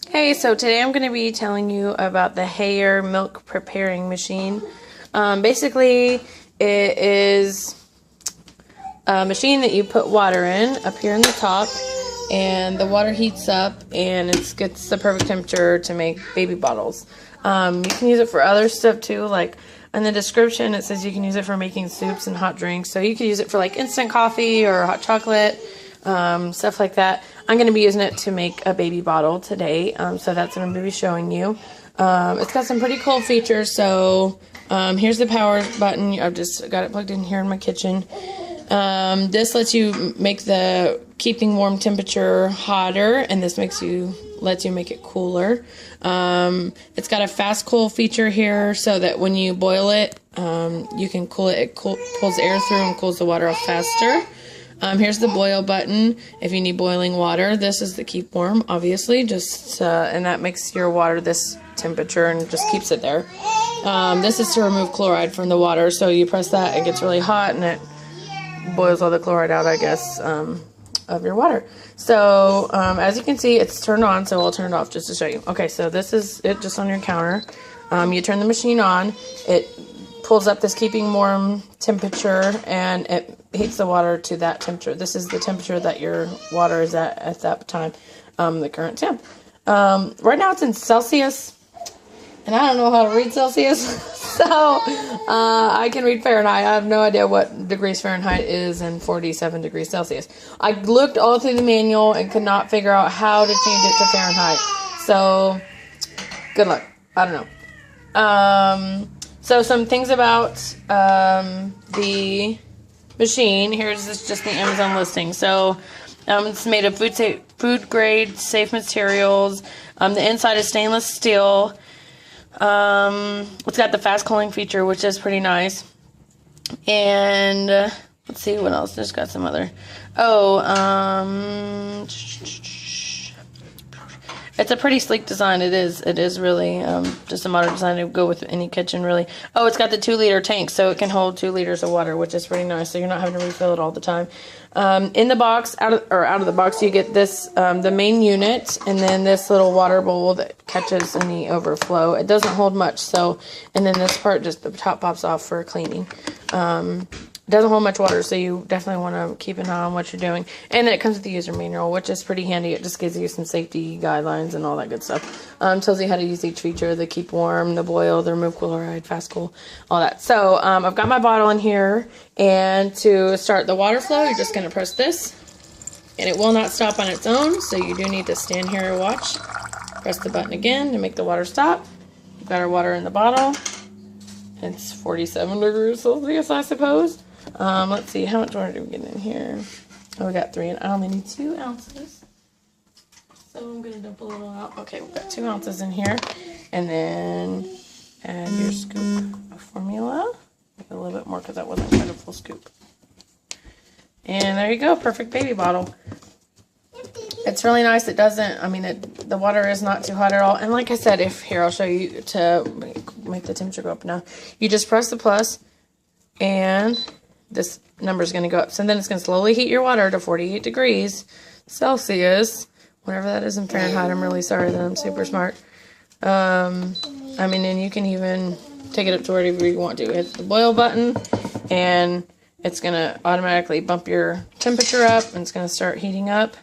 Hey, so today I'm going to be telling you about the hair milk preparing machine. Basically, it is a machine that you put water in up here in the top, and the water heats up and it gets the perfect temperature to make baby bottles. You can use it for other stuff too, like in the description it says you can use it for making soups and hot drinks. So you could use it for like instant coffee or hot chocolate, stuff like that. I'm going to be using it to make a baby bottle today, so that's what I'm going to be showing you. It's got some pretty cool features. So here's the power button. I've just got it plugged in here in my kitchen. This lets you make the keeping warm temperature hotter, and this lets you make it cooler. It's got a fast cool feature here, so that when you boil it, you can cool it. It pulls air through and cools the water off faster. Here's the boil button if you need boiling water. This is the keep warm, obviously, and that makes your water this temperature and just keeps it there. This is to remove chloride from the water, so you press that, it gets really hot, and it boils all the chloride out, I guess, of your water. So, as you can see, it's turned on, so I'll turn it off just to show you. Okay, so this is it just on your counter. You turn the machine on, it pulls up this keeping warm temperature, and it heats the water to that temperature. This is the temperature that your water is at that time, the current temp. Right now it's in Celsius, and I don't know how to read Celsius, so I can read Fahrenheit. I have no idea what degrees Fahrenheit is in 47 degrees Celsius. I looked all through the manual and could not figure out how to change it to Fahrenheit, so good luck. I don't know. So some things about the machine. Here's just the Amazon listing. So it's made of food grade safe materials. The inside is stainless steel. It's got the fast cooling feature, which is pretty nice. And let's see what else. There's got some other. It's a pretty sleek design. It is really just a modern design to go with any kitchen, really. Oh, it's got the 2-liter tank, so it can hold 2 liters of water, which is pretty nice. So you're not having to refill it all the time. In the box, out of the box, you get this, the main unit, and then this little water bowl that catches any overflow. It doesn't hold much, so, and then this part, just the top pops off for cleaning. It doesn't hold much water, so you definitely want to keep an eye on what you're doing. And then it comes with the user manual, which is pretty handy. It just gives you some safety guidelines and all that good stuff. Tells you how to use each feature, the keep warm, the boil, the remove chloride, fast cool, all that. So I've got my bottle in here, and to start the water flow, you're just going to press this, and it will not stop on its own, so you do need to stand here and watch. Press the button again to make the water stop. We've got our water in the bottle. It's 47 degrees Celsius, I suppose. Let's see, how much water do we get in here? Oh, we got 3, and I only need 2 ounces. So I'm going to dump a little out. Okay, we've got 2 ounces in here. And then add your scoop of formula. Make a little bit more because that wasn't quite a full scoop. And there you go, perfect baby bottle. It's really nice. It doesn't, the water is not too hot at all. And like I said, here, I'll show you to make the temperature go up now. You just press the plus, and this number is going to go up. So then it's going to slowly heat your water to 48 degrees Celsius, whatever that is in Fahrenheit. I'm really sorry that I'm super smart. And you can even take it up to wherever you want to. Hit the boil button, and it's going to automatically bump your temperature up, and it's going to start heating up.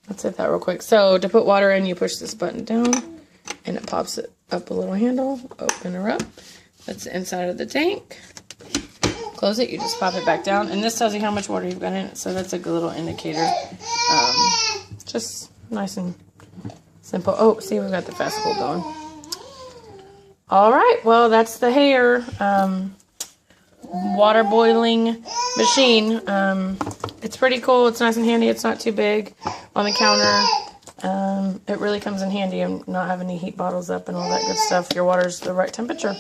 Let's hit that real quick. So to put water in, you push this button down, and it pops it up a little handle. Open her up. That's the inside of the tank. Close it, you just pop it back down, and this tells you how much water you've got in it, so that's a good little indicator. Just nice and simple. Oh, see, we've got the fast cool going. Alright, well, that's the hair water boiling machine. It's pretty cool. It's nice and handy. It's not too big on the counter. It really comes in handy and not having to heat bottles up and all that good stuff. Your water's the right temperature.